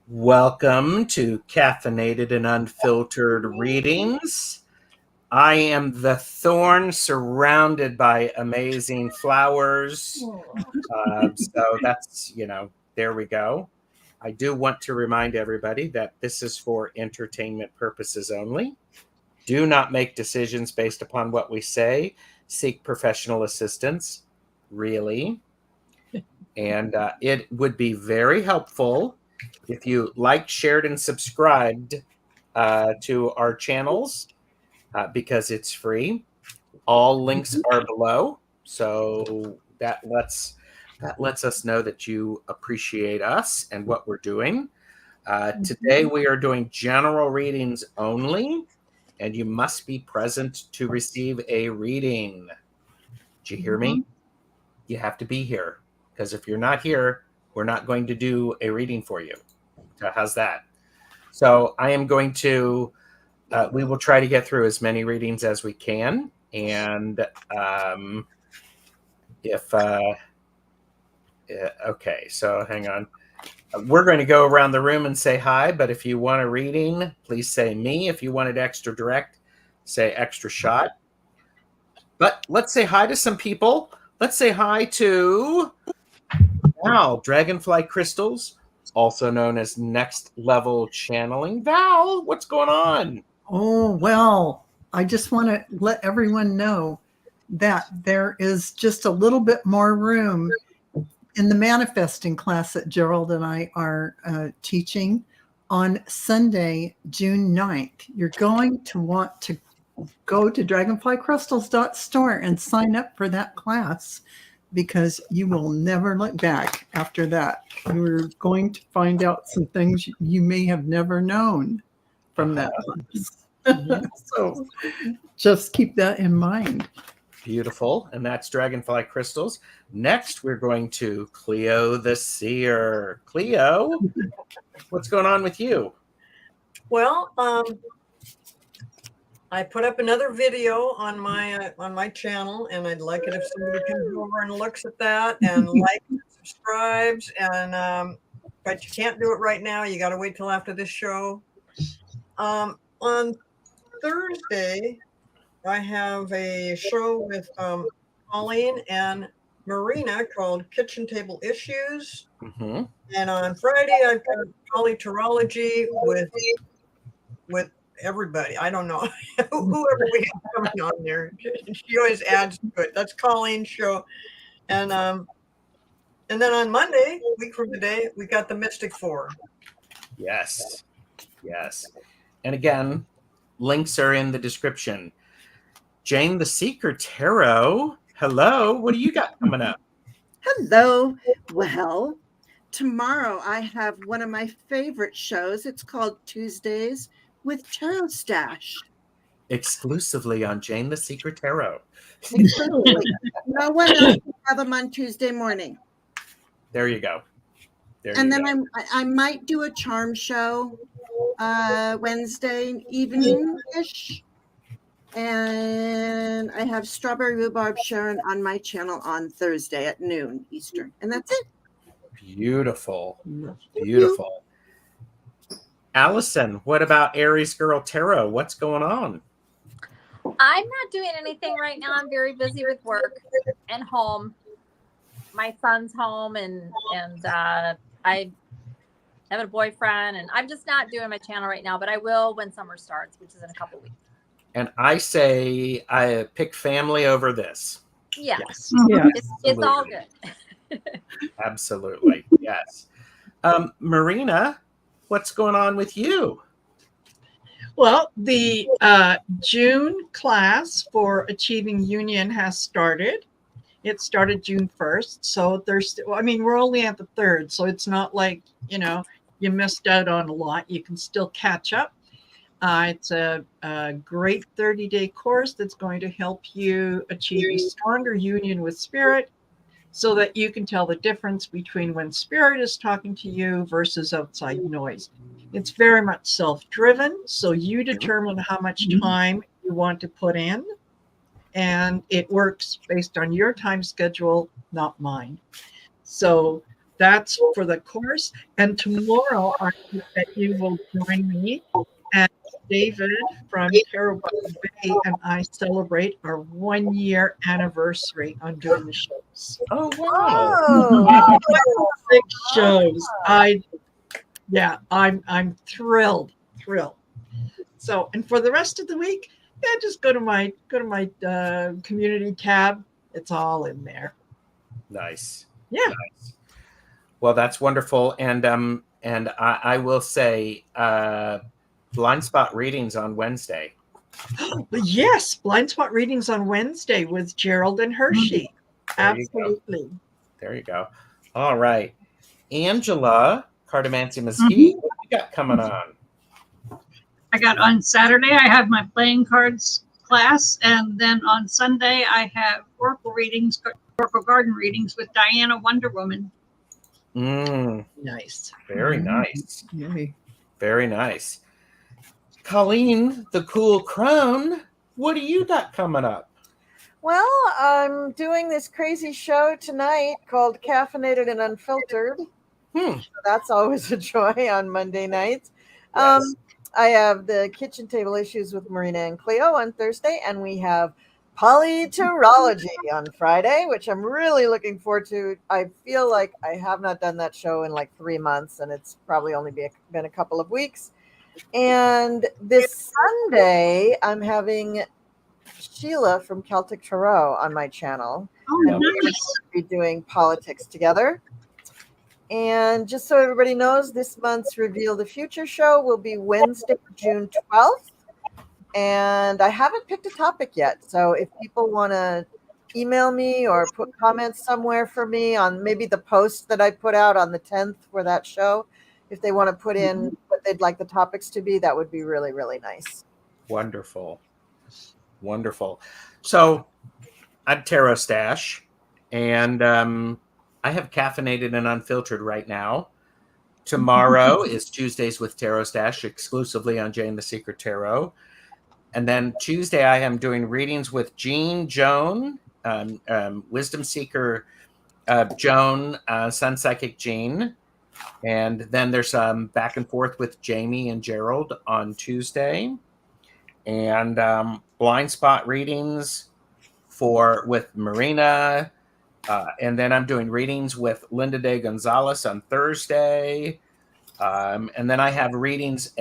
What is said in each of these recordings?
Welcome to Caffeinated and Unfiltered Readings. I am the thorn surrounded by amazing flowers. So that's, there we go. I do want to remind everybody that this is for entertainment purposes only. Do not make decisions based upon what we say. Seek professional assistance, really. And it would be very helpful if you liked, shared, and subscribed to our channels because it's free. All links are below, so that lets us know that you appreciate us and what we're doing. Today we are doing general readings only, and you must be present to receive a reading. Did you hear me? You have to be here, because if you're not here, we're not going to do a reading for you. So how's that? So I am going to, we will try to get through as many readings as we can. And okay, so hang on. We're going to go around the room and say hi, but if you want a reading, please say me. If you want it extra direct, say extra shot. But let's say hi to some people. Let's say hi to Val, Dragonfly Crystals, also known as Next Level Channeling. Val, what's going on? Oh, well, I just want to let everyone know that there is just a little bit more room in the manifesting class that Gerald and I are teaching on Sunday, June 9th. You're going to want to go to dragonflycrystals.store and sign up for that class, because you will never look back after that. You're going to find out some things you may have never known from that class. So just keep that in mind. Beautiful. And that's Dragonfly Crystals. Next, we're going to Cleo the Seer. Cleo, what's going on with you? Well, I put up another video on my channel, and I'd like it if somebody comes over and looks at that and likes and subscribes. And but you can't do it right now. You got to wait till after this show. On Thursday, I have a show with Colleen and Marina called Kitchen Table Issues. Mm-hmm. And on Friday, I've got polyterology with everybody. I don't know whoever we have coming on there. She always adds to it. That's Colleen's show. And then on Monday, a week from today, we got the Mystic Four. Yes. And again, links are in the description. Jane the Seeker Tarot, hello. What do you got coming up? Hello. Well, tomorrow I have one of my favorite shows. It's called Tuesdays with Tarot Stash. Exclusively on Jane the Seeker Tarot. No one else can have them on Tuesday morning. There you go. I might do a charm show Wednesday evening-ish. And I have Strawberry Rhubarb Sharon on my channel on Thursday at noon Eastern. And that's it. Beautiful. Allyson, what about Aries Girl Tarot? What's going on? I'm not doing anything right now. I'm very busy with work and home. My son's home, and I have a boyfriend, and I'm just not doing my channel right now, but I will when summer starts, which is in a couple weeks. And I say I pick family over this. Yeah. Yes. It's all good. Absolutely. Yes. Marina, what's going on with you? Well, the June class for Achieving Union has started. It started June 1st. So we're only at the 3rd. So it's not like, you missed out on a lot. You can still catch up. It's a great 30-day course that's going to help you achieve a stronger union with spirit, so that you can tell the difference between when spirit is talking to you versus outside noise. It's very much self-driven, so you determine how much time you want to put in, and it works based on your time schedule, not mine. So That's for the course. And tomorrow, I hope that you will join me and David from Tarot Bay and I celebrate our 1 year anniversary on doing the shows. Oh, wow. Oh, 6 shows. I'm thrilled. So, and for the rest of the week, just go to my community tab. It's all in there. Nice. Yeah. Nice. Well, that's wonderful. And I will say, blind spot readings on Wednesday. Yes, blind spot readings on Wednesday with Gerald and Hershey. Absolutely. There you go. All right. Angela, Cartomancy Mesquite, what you got coming on? I got on Saturday, I have my playing cards class. And then on Sunday, I have Oracle readings, Oracle Garden readings with Diana Wonder Woman. Nice. Very nice. Yay. Very nice. Colleen, the cool crone, what do you got coming up? well, I'm doing this crazy show tonight called Caffeinated and Unfiltered. That's always a joy on Monday nights. Yes. I have the kitchen table issues with Marina and Cleo on Thursday, and we have polyterology on Friday, which I'm really looking forward to. I feel like I have not done that show in like 3 months, and it's probably only been a couple of weeks. And this Sunday, I'm having Sheila from Celtic Tarot on my channel. Oh, And we're going to be doing politics together. And just so everybody knows, this month's Reveal the Future show will be Wednesday, June 12th. And I haven't picked a topic yet. So if people want to email me or put comments somewhere for me on maybe the post that I put out on the 10th for that show, if they want to put in what they'd like the topics to be, that would be really, really nice. Wonderful. Wonderful. So I'm Tarot Stash, and I have Caffeinated and Unfiltered right now. Tomorrow is Tuesdays with Tarot Stash, exclusively on Jane the Secret Tarot. And then Tuesday, I am doing readings with Jean Joan, Wisdom Seeker Joan, Sun Psychic Jean. And then there's back and forth with Jamie and Gerald on Tuesday. And blind spot readings with Marina. And then I'm doing readings with Linda De Gonzalez on Thursday. And then I have readings,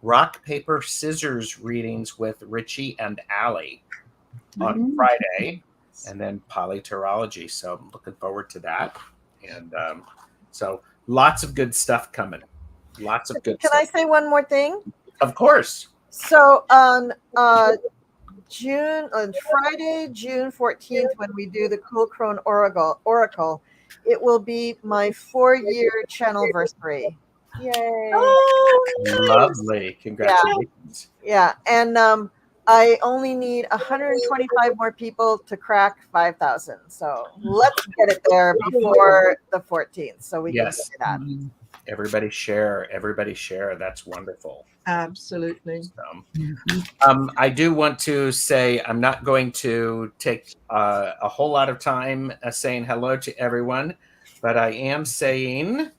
rock, paper, scissors readings with Richie and Allie on Friday. And then polyterology. So I'm looking forward to that. And so lots of good stuff coming. Lots of good Can stuff. I say one more thing? Of course. So on Friday, June 14th, when we do the Cool Crone Oracle, it will be my 4-year channelversary. Yay! Oh, Lovely. Congratulations. Yeah, and I only need 125 more people to crack 5,000. So let's get it there before the 14th, so we can do that. Everybody share. That's wonderful. absolutely. I do want to say I'm not going to take a whole lot of time saying hello to everyone, but I am saying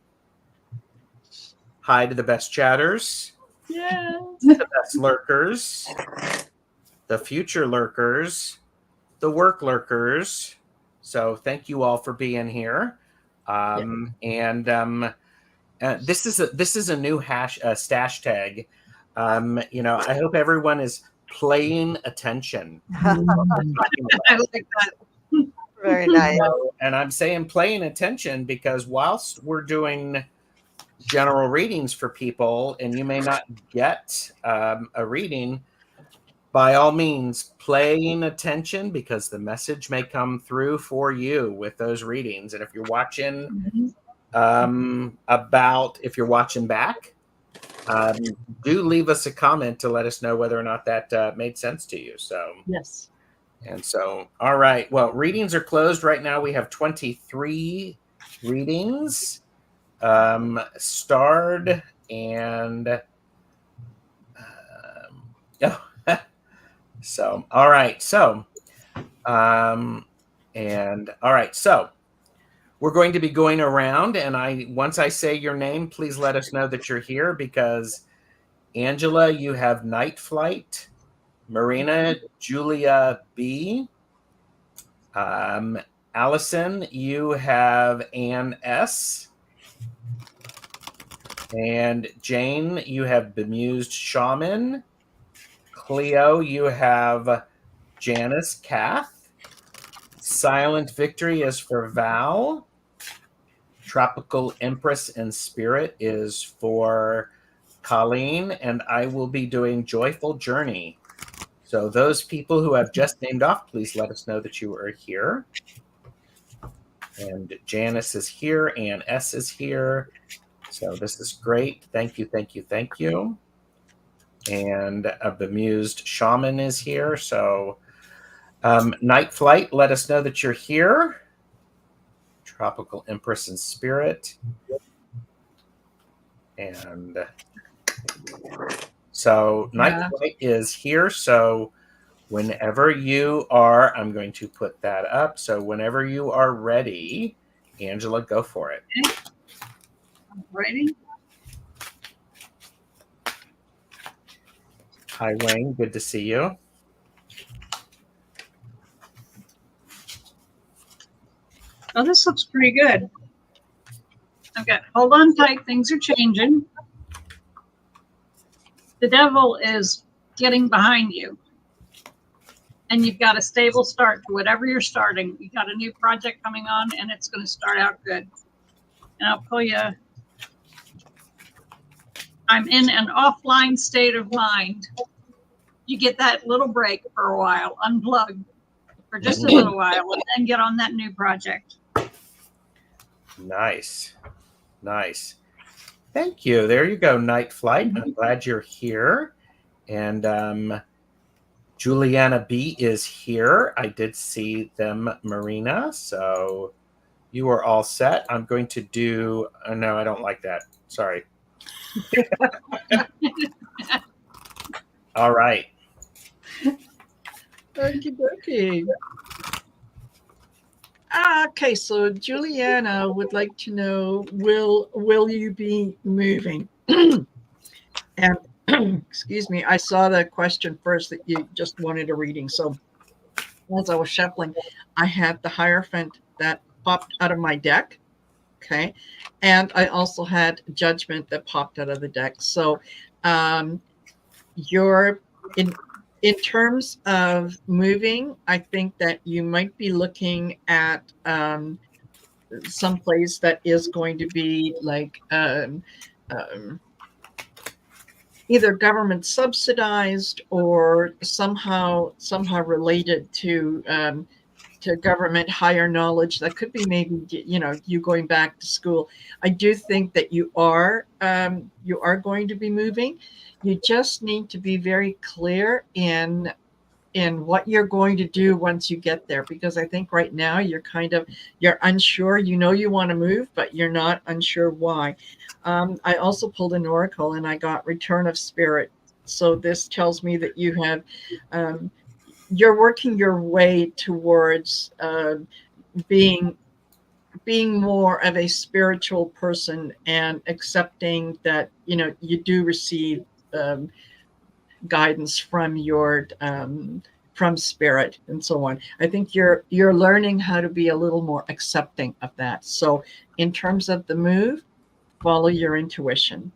hi to the best chatters, the best lurkers, the future lurkers, the work lurkers. So thank you all for being here. And this is a new stash tag. I hope everyone is paying attention. I like that. Very nice. And I'm saying paying attention because whilst we're doing general readings for people, and you may not get a reading, by all means, paying attention because the message may come through for you with those readings. And if you're watching if you're watching back, do leave us a comment to let us know whether or not that made sense to you. So Yes. And so, all right. Well, readings are closed right now. We have 23 readings starred, and so all right. So we're going to be going around, and once I say your name, please let us know that you're here, because Angela, you have Night Flight. Marina, Julia B. Allyson, you have Ann S. And Jane, you have Bemused Shaman. Cleo, you have Janice Kath. Silent Victory is for Val. Tropical Empress and Spirit is for Colleen, and I will be doing Joyful Journey. So those people who have just named off, please let us know that you are here. And Janice is here, Ann S is here. So this is great. Thank you, thank you, thank you. And a Bemused Shaman is here. So Night Flight, let us know that you're here. Tropical Empress and Spirit. And so Night Flight is here. So whenever you are, I'm going to put that up. So whenever you are ready, Angela, go for it. Ready? Hi, Wayne. Good to see you. Oh, this looks pretty good. I've got hold on tight, things are changing. The devil is getting behind you. And you've got a stable start to whatever you're starting. You've got a new project coming on, and it's going to start out good. And I'll pull you. I'm in an offline state of mind. You get that little break for a while, unplug for just a little while, and then get on that new project. Nice. Nice. Thank you. There you go, Night Flight. I'm glad you're here. And Juliana B is here. I did see them, Marina. So you are all set. I'm going to do, oh, no, I don't like that. Sorry. All right. Okay. Okay, so Juliana would like to know, will you be moving? And excuse me, I saw the question first that you just wanted a reading. So as I was shuffling, I had the Hierophant that popped out of my deck. Okay. And I also had Judgment that popped out of the deck. So you're in terms of moving, I think that you might be looking at someplace that is going to be like either government subsidized or somehow related to government higher knowledge. That could be maybe, you know, you going back to school. I do think that you are going to be moving. You just need to be very clear in what you're going to do once you get there, because I think right now you're unsure. You know you want to move, but you're not unsure why. I also pulled an oracle and I got Return of Spirit. So this tells me that you have you're working your way towards being more of a spiritual person and accepting that, you know, you do receive guidance from your from spirit and so on. I think you're learning how to be a little more accepting of that. So in terms of the move, follow your intuition.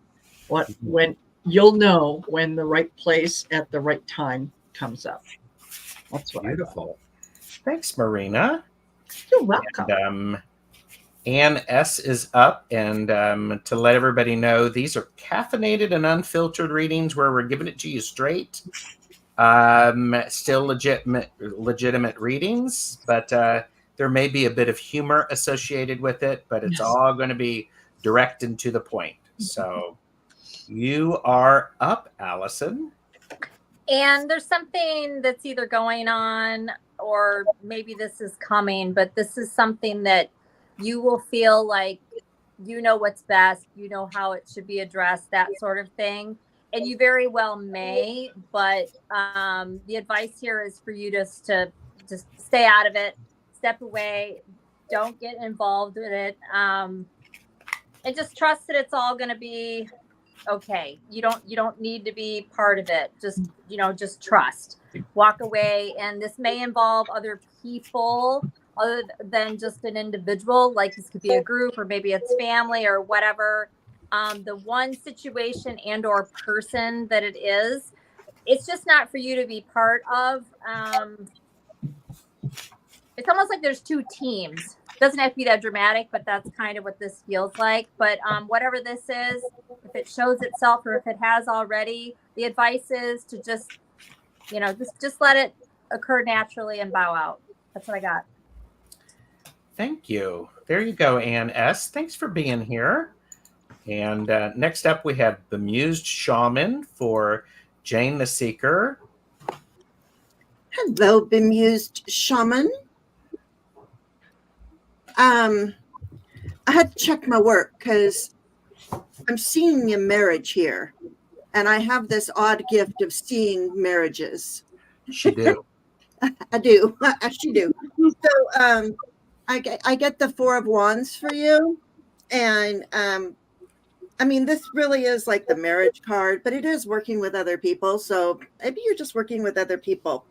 When you'll know when the right place at the right time comes up. That's what Beautiful. Thanks, Marina. You're welcome. And, Ann S is up, and to let everybody know, these are caffeinated and unfiltered readings where we're giving it to you straight. Still legitimate readings, but there may be a bit of humor associated with it, but it's all going to be direct and to the point. So you are up, Allyson. And there's something that's either going on or maybe this is coming, but this is something that you will feel like you know what's best, you know how it should be addressed, that sort of thing. And you very well may, but the advice here is for you just to stay out of it, step away. Don't get involved in it. And just trust that it's all going to be okay. You don't need to be part of it. Just trust. Walk away. And this may involve other people other than just an individual. Like this could be a group, or maybe it's family or whatever. The one situation and or person that it is, it's just not for you to be part of. It's almost like there's two teams. Doesn't have to be that dramatic, but that's kind of what this feels like. But whatever this is, if it shows itself or if it has already, the advice is to just let it occur naturally and bow out. That's what I got. Thank you. There you go, Ann S. Thanks for being here. And next up, we have Bemused Shaman for Jane the Seeker. Hello, Bemused Shaman. I had to check my work because I'm seeing a marriage here, and I have this odd gift of seeing marriages. She do. I do. I actually do. So I get the Four of Wands for you, and I mean, this really is like the marriage card, but it is working with other people. So maybe you're just working with other people.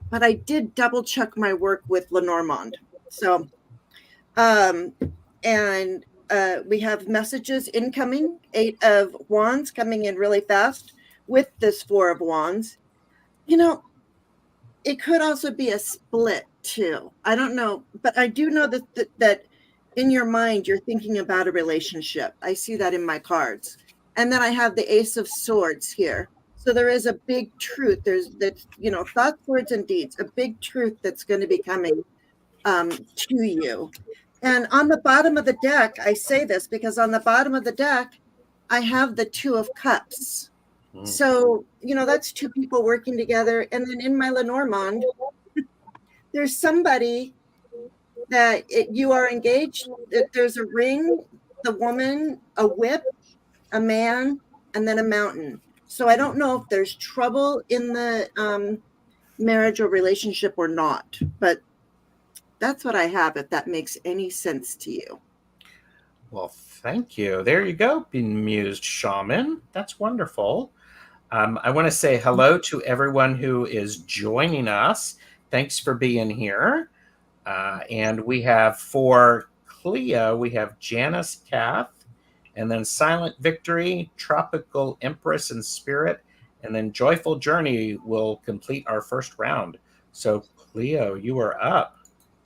But I did double check my work with Lenormand. So, we have messages incoming, 8 of Wands coming in really fast with this 4 of Wands. It could also be a split too. I don't know, but I do know that in your mind, you're thinking about a relationship. I see that in my cards. And then I have the Ace of Swords here. So there is a big truth. There's that, thoughts, words, and deeds, a big truth that's going to be coming to you. And on the bottom of the deck, I say this because on the bottom of the deck, I have the 2 of Cups. So, that's 2 people working together. And then in my Lenormand, there's somebody that you are engaged. There's a ring, the woman, a whip, a man, and then a mountain. So I don't know if there's trouble in the marriage or relationship or not, but that's what I have, if that makes any sense to you. Well, thank you. There you go, Bemused Shaman. That's wonderful. I want to say hello to everyone who is joining us. Thanks for being here. And we have for Cleo, we have Janice Cath, and then Silent Victory, Tropical Empress and Spirit, and then Joyful Journey will complete our first round. So Cleo, you are up.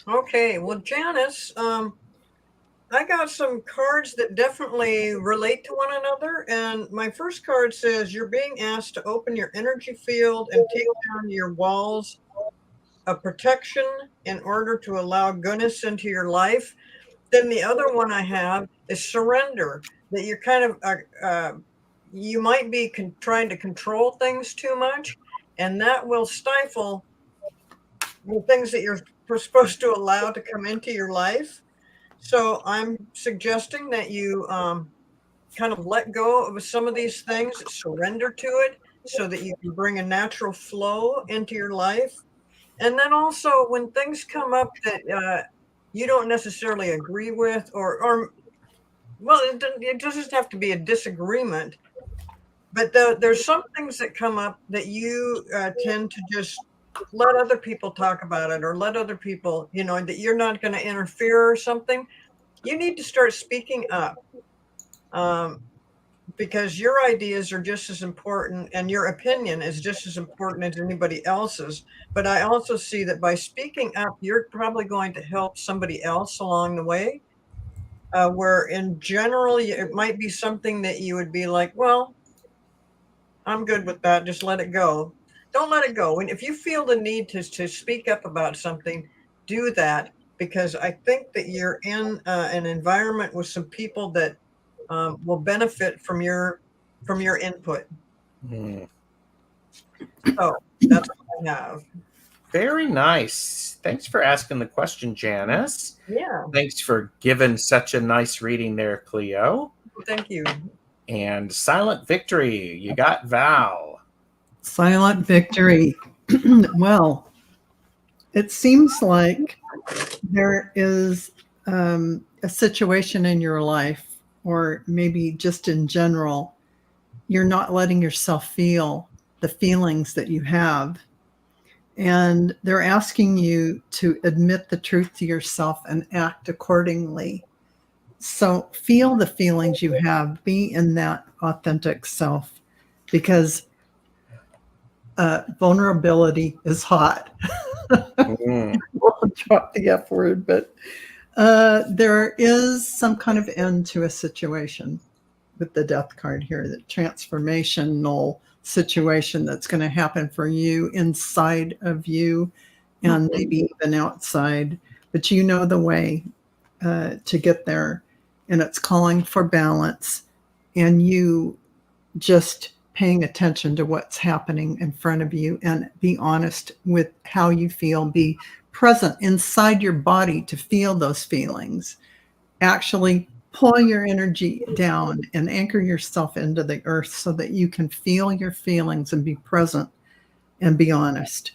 Okay, well, Janice, I got some cards that definitely relate to one another. And my first card says you're being asked to open your energy field and take down your walls of protection in order to allow goodness into your life. Then the other one I have is surrender, that you're kind of, you might be trying to control things too much, and that will stifle the things that you're supposed to allow to come into your life. So I'm suggesting that you kind of let go of some of these things, surrender to it, so that you can bring a natural flow into your life. And then also when things come up that you don't necessarily agree with, or well, it doesn't have to be a disagreement, but there's some things that come up that you tend to just let other people talk about it, or let other people, that you're not going to interfere or something. You need to start speaking up, because your ideas are just as important, and your opinion is just as important as anybody else's. But I also see that by speaking up, you're probably going to help somebody else along the way, where in general, it might be something that you would be like, well, I'm good with that. Just let it go. Don't let it go. And if you feel the need to speak up about something, do that, because I think that you're in an environment with some people that will benefit from your input. So that's what I have. Very nice. Thanks for asking the question, Janice. Yeah. Thanks for giving such a nice reading there, Cleo. Thank you. And Silent Victory, you got Val. Silent Victory. Well, it seems like there is a situation in your life, or maybe just in general, you're not letting yourself feel the feelings that you have. And they're asking you to admit the truth to yourself and act accordingly. So feel the feelings you have, be in that authentic self, because vulnerability is hot. We'll drop the F word, but there is some kind of end to a situation with the death card here, the transformational situation that's going to happen for you inside of you and maybe even outside, but you know the way to get there, and it's calling for balance, and you just paying attention to what's happening in front of you and be honest with how you feel. Be present inside your body to feel those feelings. Actually pull your energy down and anchor yourself into the earth so that you can feel your feelings and be present and be honest.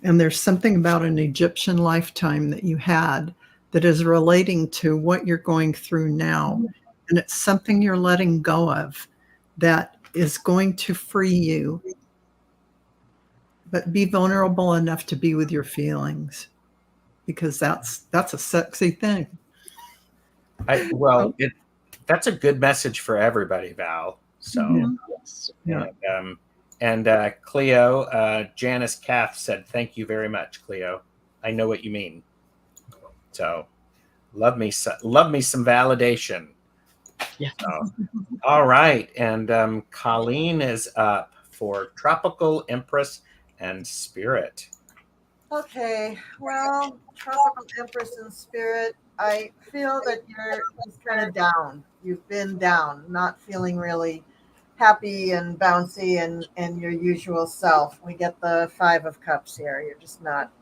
And there's something about an Egyptian lifetime that you had that is relating to what you're going through now. And it's something you're letting go of that is going to free you. But be vulnerable enough to be with your feelings, because that's a sexy thing. That's a good message for everybody, Val. So, and Cleo, Janice Kath said, "Thank you very much, Cleo. I know what you mean." So, love me some validation. Yeah. So, all right, and Colleen is up for Tropical Empress and Spirit. Okay, well, Tropical Empress and Spirit, I feel that you're just kind of down. You've been down, not feeling really happy and bouncy and your usual self. We get the 5 of Cups here. You're just not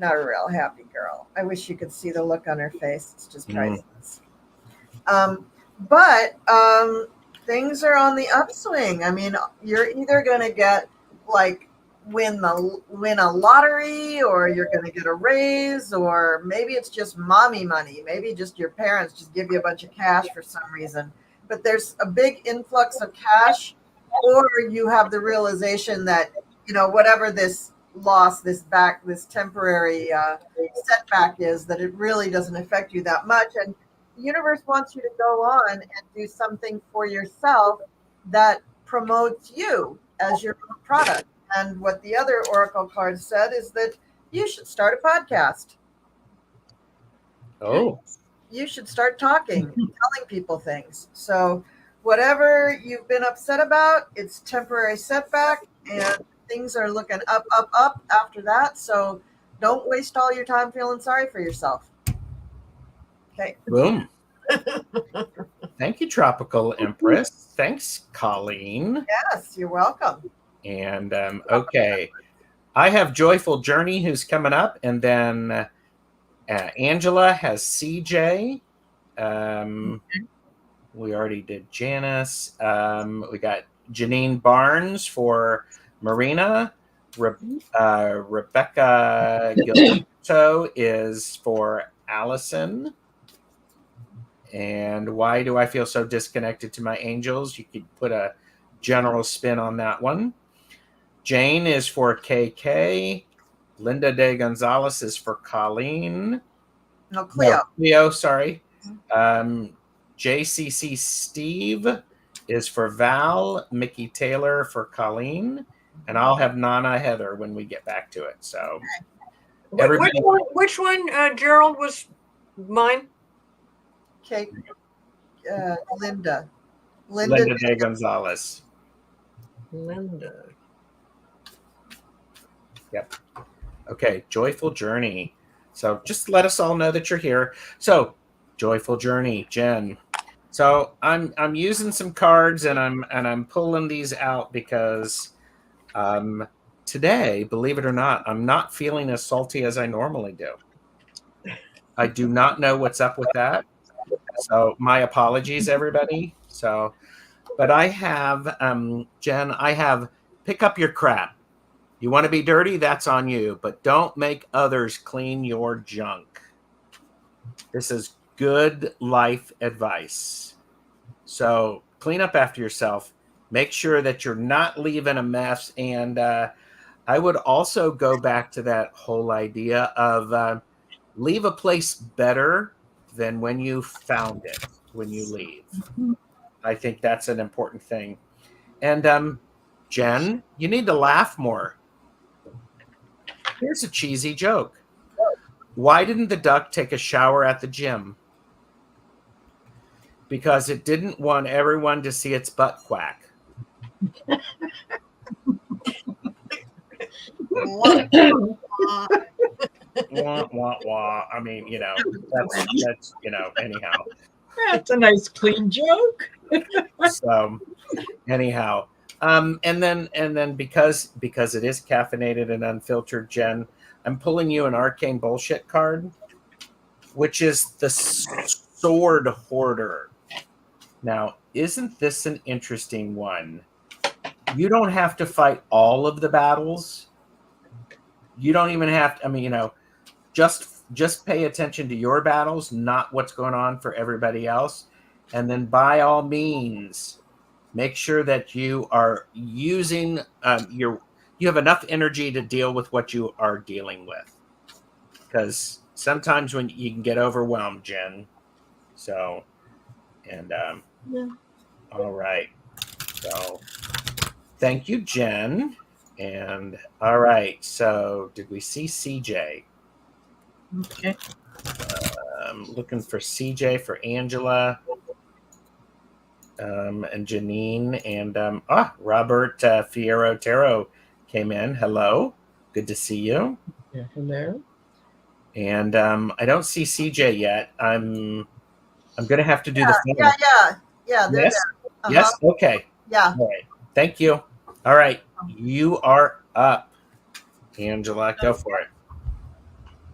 a real happy girl. I wish you could see the look on her face. It's just priceless. But things are on the upswing. I mean, you're either going to get win a lottery, or you're going to get a raise, or maybe it's just mommy money. Maybe just your parents just give you a bunch of cash for some reason. But there's a big influx of cash, or you have the realization that, whatever this loss, this temporary setback is, that it really doesn't affect you that much. And the universe wants you to go on and do something for yourself that promotes you as your own product. And what the other oracle card said is that you should start a podcast. Oh. You should start talking, telling people things. So whatever you've been upset about, it's temporary setback, and things are looking up, up, up after that. So don't waste all your time feeling sorry for yourself. Okay. Boom. Thank you, Tropical Empress. Thanks, Colleen. Yes, you're welcome. And okay, I have Joyful Journey who's coming up, and then Angela has CJ. We already did Janice. We got Janine Barnes for Marina. Rebecca Gilberto is for Allyson. And why do I feel so disconnected to my angels? You could put a general spin on that one. Jane is for KK. Linda De Gonzalez is for Colleen. No, Cleo. Cleo, sorry. JCC Steve is for Val. Mickey Taylor for Colleen. And I'll have Nana Heather when we get back to it. So, everybody. Which one, Gerald, was mine? Okay. Linda De Gonzalez. Linda. Yep. Okay. Joyful Journey. So just let us all know that you're here. So, Joyful Journey, Jen. So I'm using some cards, and I'm pulling these out because today, believe it or not, I'm not feeling as salty as I normally do. I do not know what's up with that. So my apologies, everybody. So, but I have, Jen, I have pick up your crap. You want to be dirty? That's on you, but don't make others clean your junk. This is good life advice. So clean up after yourself. Make sure that you're not leaving a mess. And I would also go back to that whole idea of leave a place better than when you found it when you leave. I think that's an important thing. And Jen, you need to laugh more. Here's a cheesy joke. Why didn't the duck take a shower at the gym? Because it didn't want everyone to see its butt quack. Wah, wah, wah. I mean, that's anyhow. That's a nice clean joke. So anyhow, and then because it is caffeinated and unfiltered, Jen, I'm pulling you an arcane bullshit card, which is the sword hoarder. Now, isn't this an interesting one? You don't have to fight all of the battles. You don't even have to, just pay attention to your battles, not what's going on for everybody else. And then by all means, make sure that you are using you have enough energy to deal with what you are dealing with. Because sometimes when you can get overwhelmed, Jen. So, and Yeah. all right. So thank you, Jen. And all right. So did we see CJ? Okay. I'm looking for CJ, for Angela, and Janine, and Robert Fierro Taro came in. Hello, good to see you. Yeah, hello. And I don't see CJ yet. I'm going to have to do the phone. Yeah. They're Yes. there. Yes. Okay. Yeah. All right. Thank you. All right. You are up, Angela. Go for it.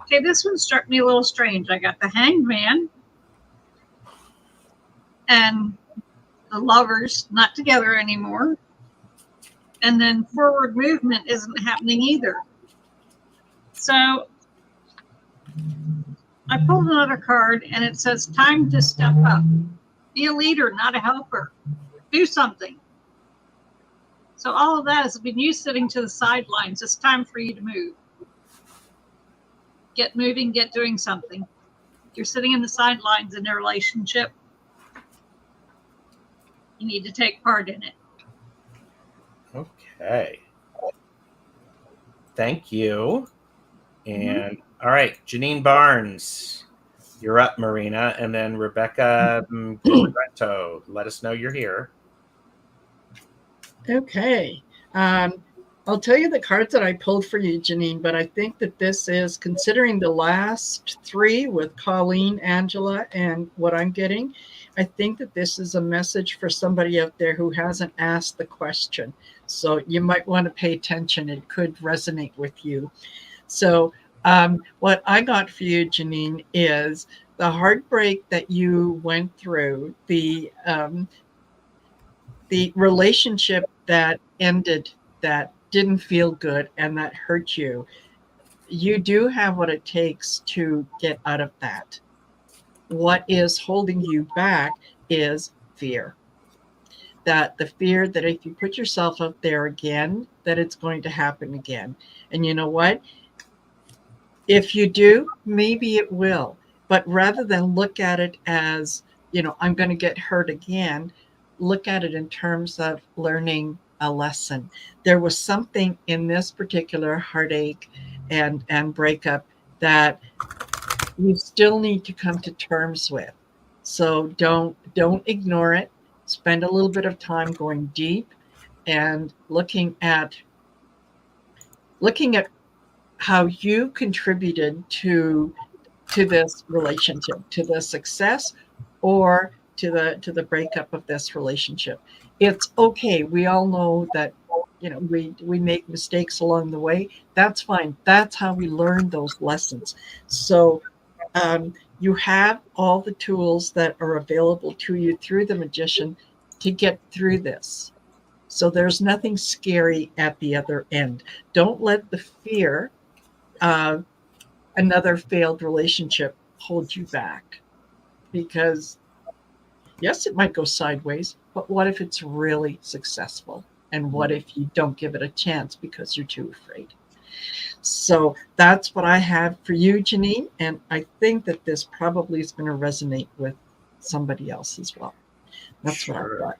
Okay, this one struck me a little strange. I got the Hanged Man and the lovers not together anymore. And then forward movement isn't happening either. So I pulled another card and it says time to step up. Be a leader, not a helper. Do something. So all of that has been you sitting to the sidelines. It's time for you to move. Get moving, get doing something. You're sitting in the sidelines in a relationship. You need to take part in it. Okay. Thank you. And all right, Janine Barnes, you're up, Marina. And then Rebecca Greto, let us know you're here. Okay. I'll tell you the cards that I pulled for you, Janine, but I think that this is, considering the last three with Colleen, Angela, and what I'm getting, I think that this is a message for somebody out there who hasn't asked the question. So you might want to pay attention. It could resonate with you. So what I got for you, Janine, is the heartbreak that you went through, the relationship that ended, that didn't feel good and that hurt you. You do have what it takes to get out of that. What is holding you back is fear. That the fear that if you put yourself out there again, that it's going to happen again. And you know what? If you do, maybe it will. But rather than look at it as, I'm going to get hurt again, look at it in terms of learning a lesson. There was something in this particular heartache and breakup that you still need to come to terms with. So don't ignore it. Spend a little bit of time going deep and looking at how you contributed to this relationship, to the success or to the breakup of this relationship. It's okay. We all know that, we make mistakes along the way. That's fine. That's how we learn those lessons. So you have all the tools that are available to you through the magician to get through this. So there's nothing scary at the other end. Don't let the fear of another failed relationship hold you back. because yes, it might go sideways, but what if it's really successful? And what if you don't give it a chance because you're too afraid? So that's what I have for you, Janine. And I think that this probably is going to resonate with somebody else as well. That's what I've got.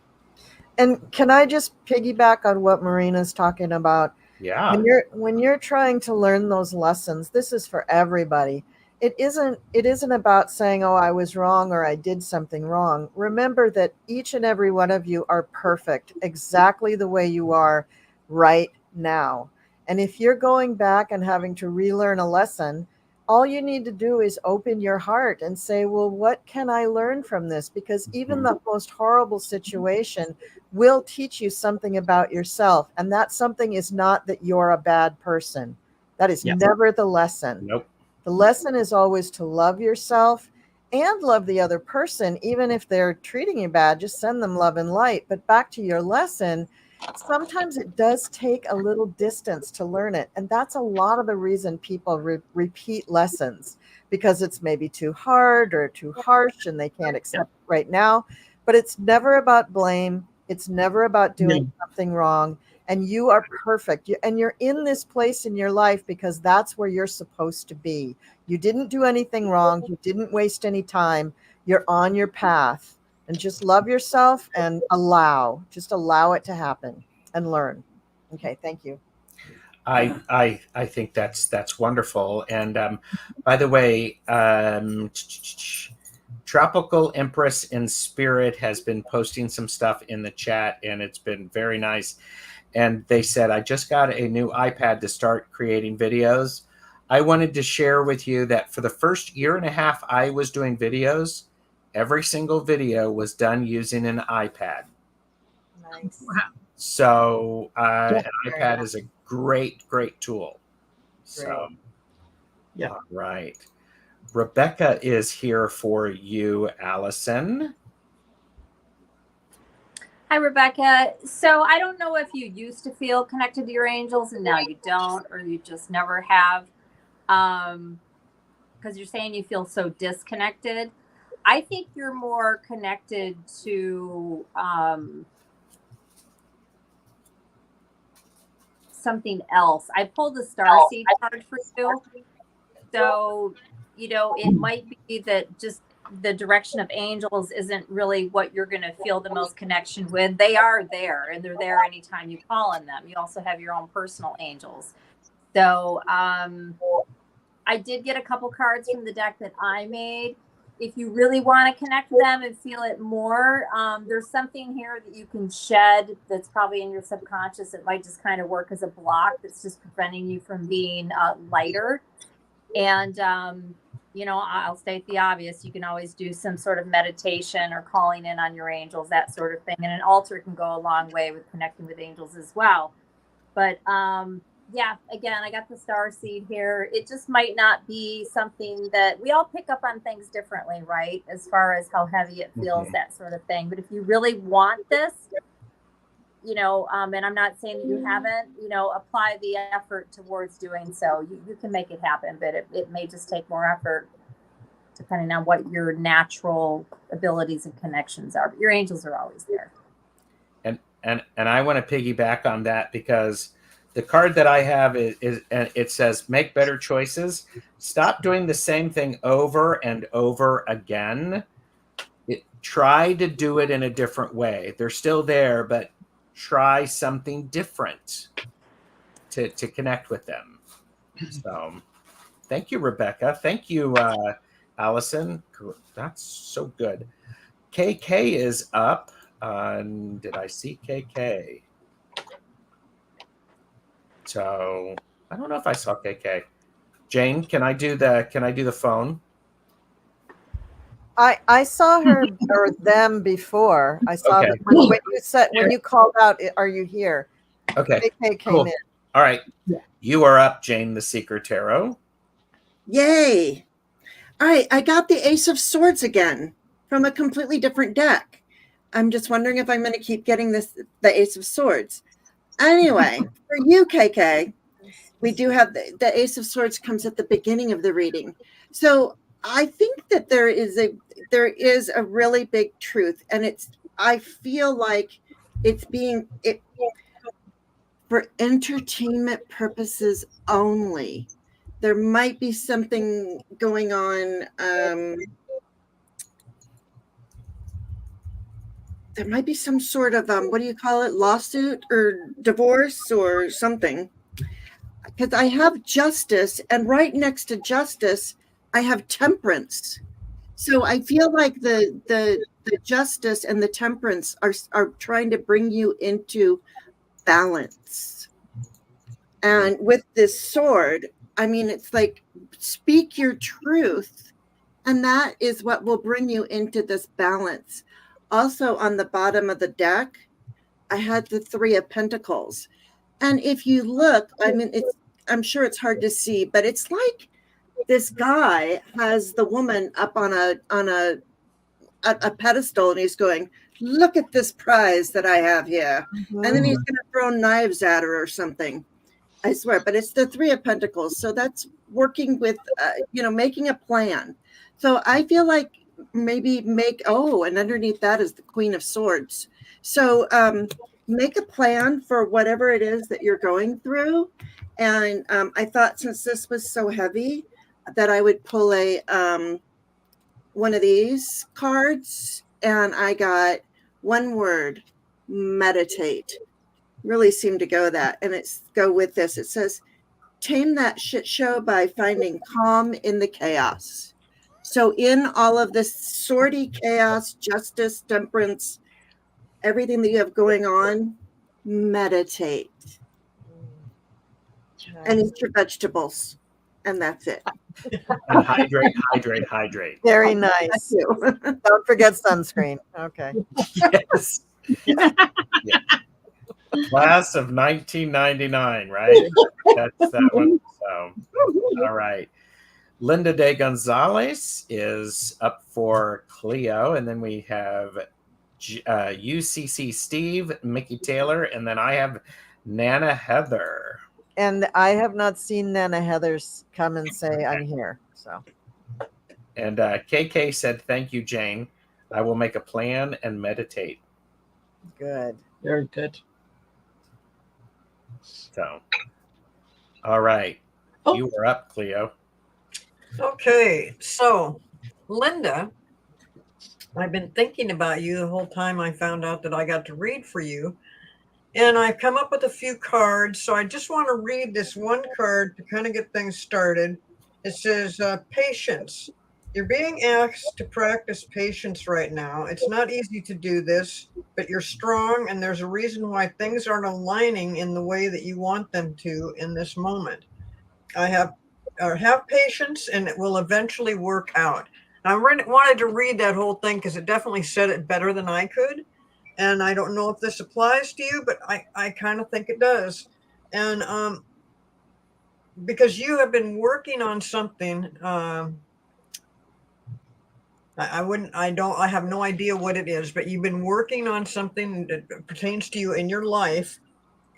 And can I just piggyback on what Marina's talking about? Yeah. When you're trying to learn those lessons, this is for everybody. It isn't about saying, oh, I was wrong or I did something wrong. Remember that each and every one of you are perfect exactly the way you are right now. And if you're going back and having to relearn a lesson, all you need to do is open your heart and say, well, what can I learn from this? Because even the most horrible situation will teach you something about yourself. And that something is not that you're a bad person. That is never the lesson. Nope. The lesson is always to love yourself and love the other person. Even if they're treating you bad, just send them love and light. But back to your lesson, sometimes it does take a little distance to learn it. And that's a lot of the reason people repeat lessons, because it's maybe too hard or too harsh and they can't accept it right now. But it's never about blame. It's never about doing something wrong. And you are perfect. And you're in this place in your life because that's where you're supposed to be. You didn't do anything wrong. You didn't waste any time. You're on your path. And just love yourself and just allow it to happen and learn. Okay, thank you. I think that's wonderful. And by the way, Tropical Empress in Spirit has been posting some stuff in the chat, and it's been very nice. And they said, I just got a new iPad to start creating videos. I wanted to share with you that for the first year and a half I was doing videos, every single video was done using an iPad. Nice. Wow. So an iPad is a great tool. So, yeah. All right. Rebecca is here for you, Allyson. Hi, Rebecca. So I don't know if you used to feel connected to your angels and now you don't, or you just never have, because you're saying you feel so disconnected. I think you're more connected to something else. I pulled the starseed card for you. So, it might be that just the direction of angels isn't really what you're going to feel the most connection with. They are there, and they're there anytime you call on them. You also have your own personal angels. So I did get a couple cards from the deck that I made. If you really want to connect with them and feel it more, there's something here that you can shed that's probably in your subconscious. It might just kind of work as a block that's just preventing you from being lighter. And, I'll state the obvious. You can always do some sort of meditation or calling in on your angels, that sort of thing. And an altar can go a long way with connecting with angels as well. But, again, I got the star seed here. It just might not be something that we all pick up on things differently, right? As far as how heavy it feels, that sort of thing. But if you really want this, and I'm not saying that you haven't, apply the effort towards doing so. You can make it happen, but it may just take more effort depending on what your natural abilities and connections are. But your angels are always there. And I want to piggyback on that, because the card that I have is it says, make better choices. Stop doing the same thing over and over again. Try to do it in a different way. They're still there, but try something different to connect with them. So thank you, Rebecca. Thank you, Allyson. That's so good. KK is up. Did I see KK? So I don't know if I saw KK. Jane, can I do the phone? I saw her or them before. I saw them when you called out, are you here? Okay. KK came Cool. in. All right. You are up, Jane the Seeker Tarot. Yay. All right. I got the Ace of Swords again from a completely different deck. I'm just wondering if I'm going to keep getting the Ace of Swords. Anyway, for you, KK, we do have the Ace of Swords comes at the beginning of the reading. So I think that there is a really big truth, and I feel like it's being for entertainment purposes only. There might be something going on. There might be some sort of what do you call it, lawsuit or divorce or something. Because I have justice, and right next to justice, I have temperance. So I feel like the justice and the temperance are trying to bring you into balance. And with this sword, I mean, it's like, speak your truth, and that is what will bring you into this balance. Also, on the bottom of the deck, I had the Three of Pentacles. And if you look, I mean, I'm sure it's hard to see, but it's like this guy has the woman up on a pedestal, and he's going, look at this prize that I have here. Mm-hmm. And then he's going to throw knives at her or something. I swear, but it's the Three of Pentacles. So that's working with, making a plan. So I feel like maybe and underneath that is the Queen of Swords. So make a plan for whatever it is that you're going through. And I thought, since this was so heavy, that I would pull one of these cards, and I got one word: meditate. Really seemed to go with this. It says, tame that shit show by finding calm in the chaos. So in all of this sordid chaos, justice, temperance, everything that you have going on, meditate. And eat your vegetables. And that's it. And hydrate. Very nice. Don't forget sunscreen. Okay. Yes. Yeah. Class of 1999, right? That's that one. So, all right. Linda De Gonzalez is up for Cleo, and then we have UCC Steve, Mickey Taylor, and then I have Nana Heather. And I have not seen Nana Heather's come and say I'm here. So. And KK said, thank you, Jane. I will make a plan and meditate. Good. Very good. So, all right. You are up, Cleo. Okay. So, Linda, I've been thinking about you the whole time I found out that I got to read for you. And I've come up with a few cards. So I just want to read this one card to kind of get things started. It says, patience. You're being asked to practice patience right now. It's not easy to do this, but you're strong, and there's a reason why things aren't aligning in the way that you want them to in this moment. Have patience, and it will eventually work out. I wanted to read that whole thing because it definitely said it better than I could. And I don't know if this applies to you, but I kind of think it does. And because you have been working on something, I have no idea what it is, but you've been working on something that pertains to you in your life.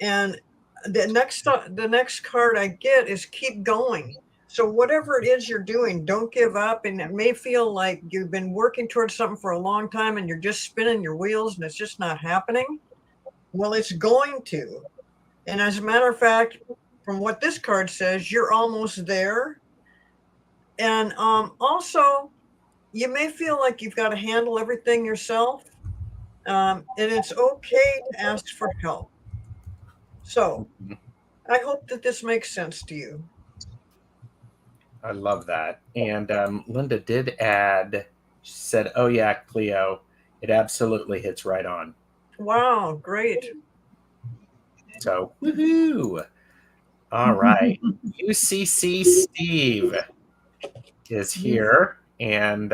And the next card I get is keep going. So whatever it is you're doing, don't give up. And it may feel like you've been working towards something for a long time and you're just spinning your wheels and it's just not happening. Well, it's going to. And as a matter of fact, from what this card says, you're almost there. And also, you may feel like you've got to handle everything yourself. And it's okay to ask for help. So I hope that this makes sense to you. I love that. And Linda did add, she said, oh yeah, Cleo, it absolutely hits right on. Wow, great. So, woohoo. All right. UCC Steve is here. And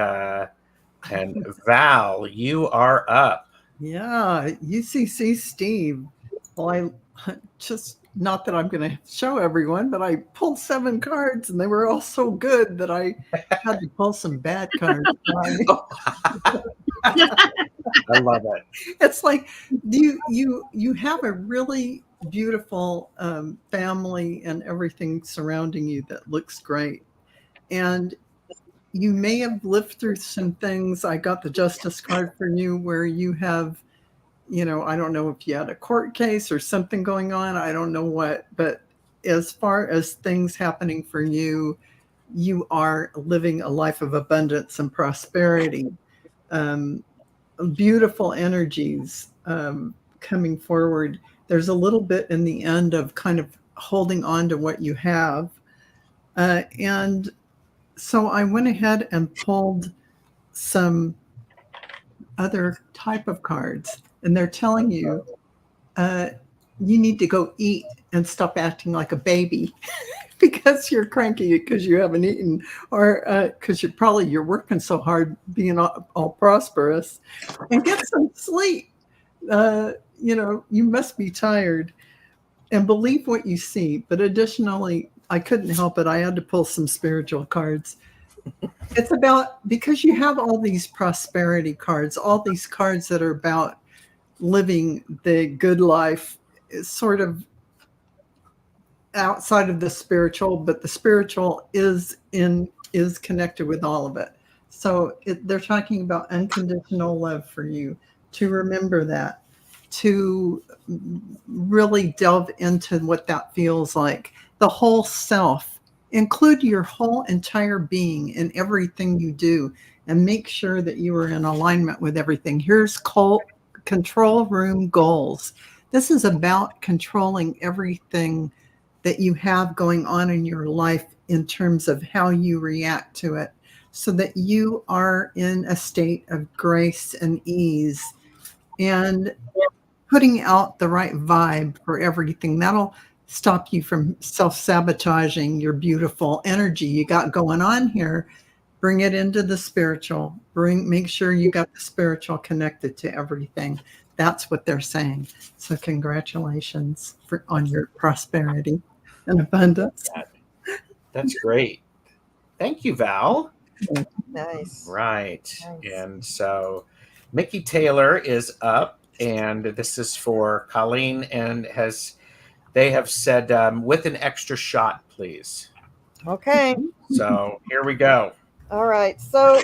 Val, you are up. Yeah, UCC Steve. Well, I just, not that I'm going to show everyone, but I pulled 7 cards and they were all so good that I had to pull some bad cards. I love it. It's like you have a really beautiful family and everything surrounding you that looks great. And you may have lived through some things. I got the justice card for you where you have, I don't know if you had a court case or something going on. I don't know what, but as far as things happening for you, you are living a life of abundance and prosperity. Beautiful energies coming forward. There's a little bit in the end of kind of holding on to what you have. And so I went ahead and pulled some other type of cards, and they're telling you you need to go eat and stop acting like a baby because you're cranky because you haven't eaten, or because you're working so hard being all prosperous, and get some sleep. You must be tired, and believe what you see. But additionally, I couldn't help it. I had to pull some spiritual cards. It's about, because you have all these prosperity cards, all these cards that are about living the good life, sort of outside of the spiritual, but the spiritual is connected with all of it. So they're talking about unconditional love for you, to remember that, to really delve into what that feels like. The whole self, include your whole entire being in everything you do, and make sure that you are in alignment with everything. Here's control room goals. This is about controlling everything that you have going on in your life in terms of how you react to it, so that you are in a state of grace and ease, and putting out the right vibe for everything. That'll stop you from self-sabotaging your beautiful energy you got going on here. Bring it into the spiritual. Make sure you got the spiritual connected to everything. That's what they're saying. So congratulations on your prosperity and abundance. That's great. Thank you, Val. Nice. Right. Nice. And so Mickey Taylor is up, and this is for Colleen, and they have said with an extra shot, please. Okay. So here we go. All right. So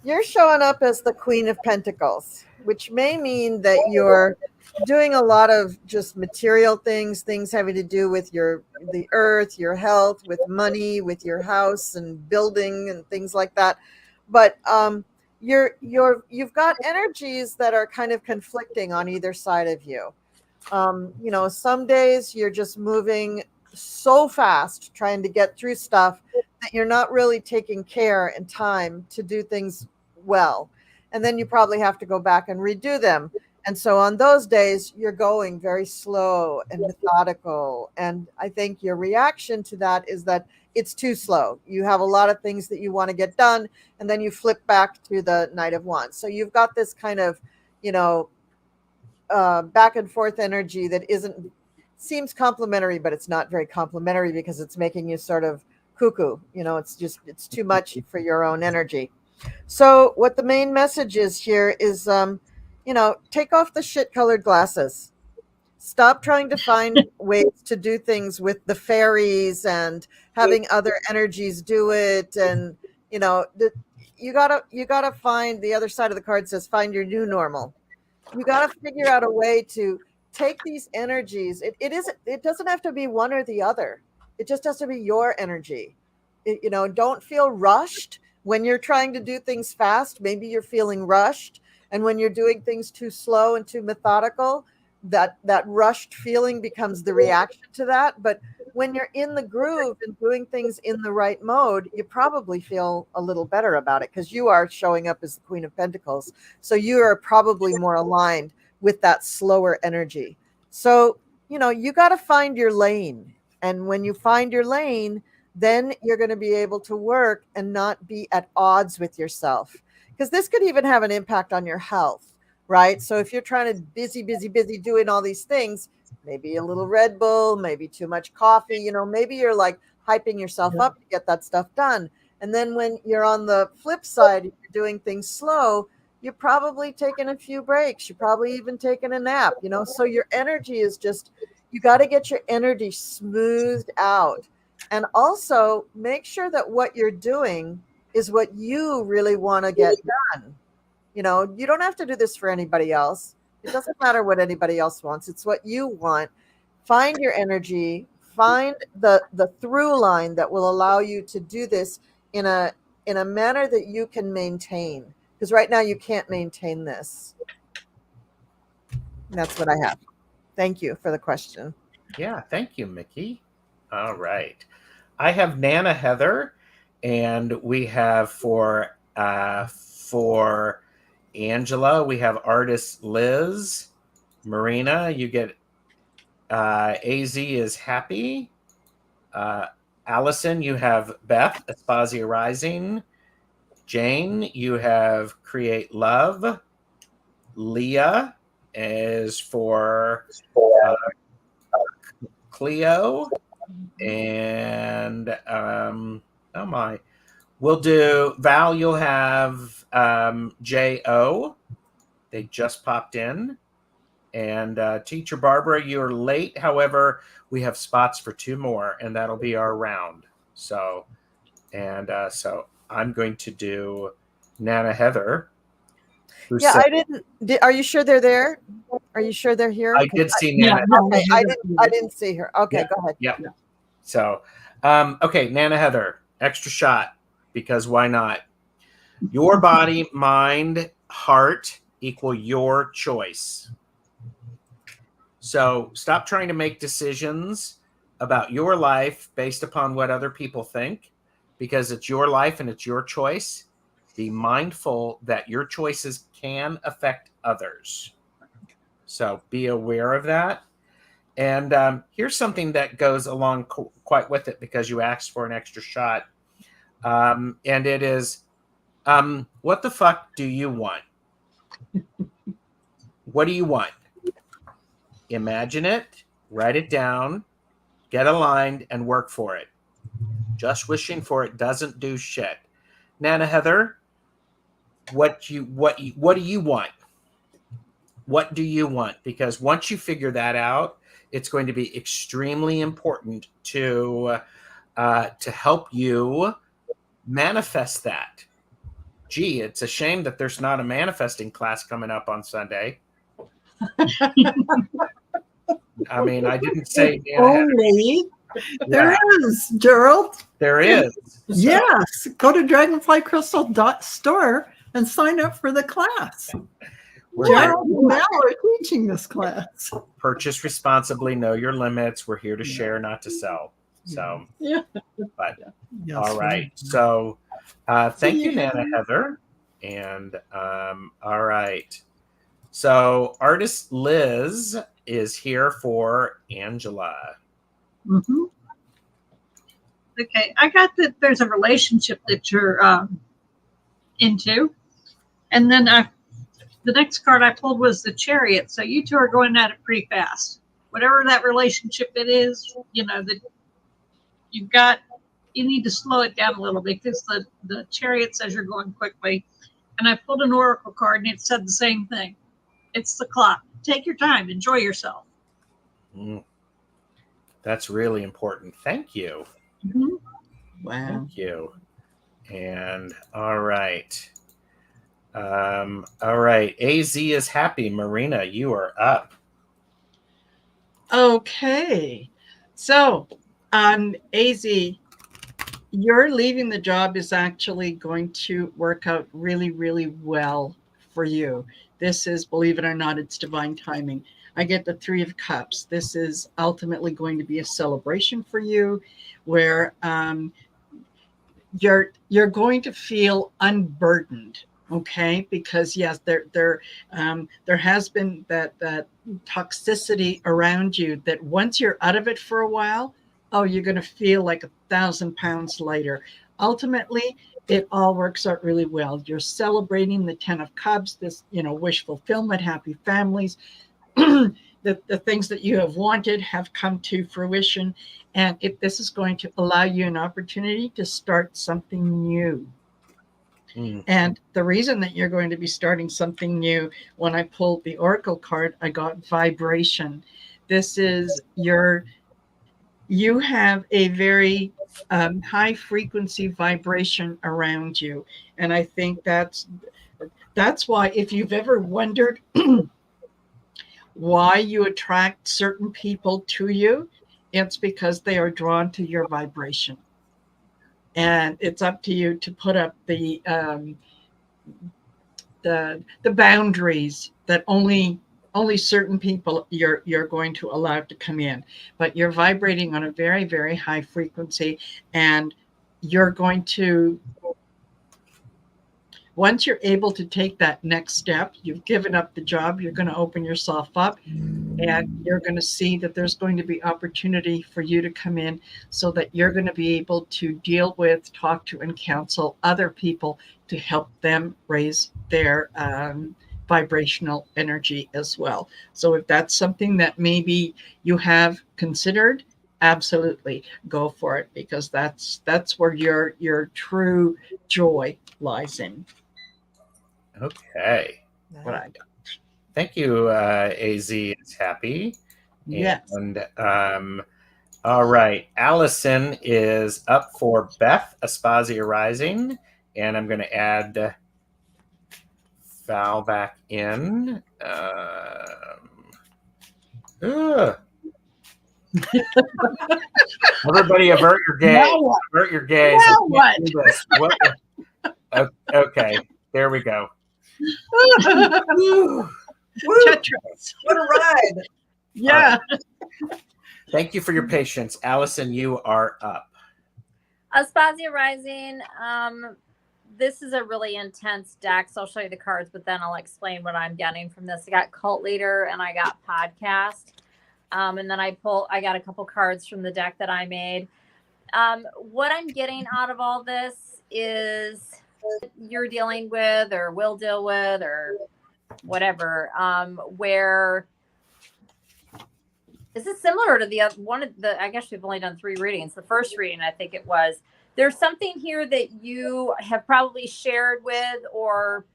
you're showing up as the Queen of Pentacles, which may mean that you're doing a lot of just material things having to do with the earth, your health, with money, with your house and building and things like that. But you've got energies that are kind of conflicting on either side of you. Some days you're just moving so fast trying to get through stuff that you're not really taking care and time to do things well. And then you probably have to go back and redo them. And so on those days, you're going very slow and methodical. And I think your reaction to that is that it's too slow. You have a lot of things that you want to get done, and then you flip back to the Knight of Wands. So you've got this kind of, back and forth energy that seems complimentary, but it's not very complimentary because it's making you sort of cuckoo. It's too much for your own energy. So what the main message is here is, take off the shit colored glasses. Stop trying to find ways to do things with the fairies and having other energies do it. And, you gotta find, the other side of the card says, find your new normal. You got to figure out a way to take these energies. It doesn't have to be one or the other. It just has to be your energy. Don't feel rushed when you're trying to do things fast. Maybe you're feeling rushed. And when you're doing things too slow and too methodical, that rushed feeling becomes the reaction to that. But when you're in the groove and doing things in the right mode, you probably feel a little better about it, because you are showing up as the Queen of Pentacles. So you are probably more aligned with that slower energy. So, you got to find your lane. And when you find your lane, then you're going to be able to work and not be at odds with yourself. Because this could even have an impact on your health, right? So if you're trying to busy doing all these things, maybe a little Red Bull, maybe too much coffee, maybe you're like hyping yourself up to get that stuff done. And then when you're on the flip side, you're doing things slow, you're probably taking a few breaks. You're probably even taking a nap, so your energy is just, you got to get your energy smoothed out. And also make sure that what you're doing is what you really want to get done. You know, you don't have to do this for anybody else. It doesn't matter what anybody else wants. It's what you want. Find your energy, find the through line that will allow you to do this in a manner that you can maintain. Because right now you can't maintain this. That's what I have. Thank you for the question. Yeah, thank you, Mickey. All right. I have Nana Heather, and we have for Angela, we have artist Liz. Marina, you get AZ is happy. Allyson, you have Beth, Aspasia Rising. Jane, you have Create Love. Leah is for Cleo. And oh my, we'll do Val, you'll have J.O. They just popped in. And Teacher Barbara, you're late. However, we have spots for 2 more, and that'll be our round. So I'm going to do Nana Heather. Yeah, I didn't. Are you sure they're there? Are you sure they're here? I did see Nana. Okay, I didn't see her. Okay, Yeah. go ahead. Yeah. So, okay, Nana Heather, extra shot, because why not? Your body, mind, heart equal your choice. So stop trying to make decisions about your life based upon what other people think, because it's your life and it's your choice. Be mindful that your choices can affect others. So be aware of that. And here's something that goes along quite with it, because you asked for an extra shot. And it is, what the fuck do you want? What do you want? Imagine it, write it down, get aligned, and work for it. Just wishing for it doesn't do shit. Nana Heather, what do you want? What do you want? Because once you figure that out, it's going to be extremely important to help you manifest that. Gee, it's a shame that there's not a manifesting class coming up on Sunday. I mean, I didn't say Only there is, Gerald. There is. So. Yes. Go to dragonflycrystal.store and sign up for the class. Gerald and Val are teaching this class. Purchase responsibly, know your limits. We're here to share, not to sell. So, but yes, all right. So, thank you, Nana Heather. And all right. So, artist Liz is here for Angela. Mm-hmm. Okay, I got that there's a relationship that you're into, and then the next card I pulled was the Chariot. So you two are going at it pretty fast. Whatever that relationship it is, you know that you need to slow it down a little bit, because the Chariot says you're going quickly. And I pulled an oracle card, and it said the same thing. It's the clock. Take your time. Enjoy yourself. That's really important. Thank you. Mm-hmm. Wow. Thank you. And all right. All right. AZ is happy. Marina, you are up. Okay. So, AZ, your leaving the job is actually going to work out really, really well for you. This is, believe it or not, it's divine timing. I get the 3 of Cups. This is ultimately going to be a celebration for you, where you're going to feel unburdened. Okay, because yes, there has been that toxicity around you, that once you're out of it for a while, oh, you're going to feel like 1,000 pounds lighter. Ultimately, it all works out really well. You're celebrating the 10 of Cups, this, wish fulfillment, happy families. The things that you have wanted have come to fruition. And this is going to allow you an opportunity to start something new. And the reason that you're going to be starting something new, when I pulled the Oracle card, I got vibration. This is you're you have a very high frequency vibration around you. And I think that's why, if you've ever wondered why you attract certain people to you, it's because they are drawn to your vibration. And it's up to you to put up the boundaries that only certain people you're going to allow to come in. But you're vibrating on a very, very high frequency, and you're going to, once you're able to take that next step, you've given up the job, you're going to open yourself up, and you're going to see that there's going to be opportunity for you to come in, so that you're going to be able to deal with, talk to, and counsel other people to help them raise their vibrational energy as well. So if that's something that maybe you have considered, absolutely go for it, because that's where your true joy lies in. Okay. What I got. Thank you, AZ is happy. Yes. And all right, Allyson is up for Beth Aspasia Rising, and I'm going to add Val back in. Everybody avert your gaze. Avert your gaze. Now what? Do this. Okay, there we go. Woo! Tetris. What a ride! Yeah. Thank you for your patience. Allyson, you are up. Aspasia Rising. This is a really intense deck, so I'll show you the cards, but then I'll explain what I'm getting from this. I got Cult Leader and I got Podcast. And then I got a couple cards from the deck that I made. What I'm getting out of all this is you're dealing with, or will deal with, or whatever, where this is similar to the other one of the, I guess we've only done 3 readings. The first reading, I think it was, there's something here that you have probably shared with or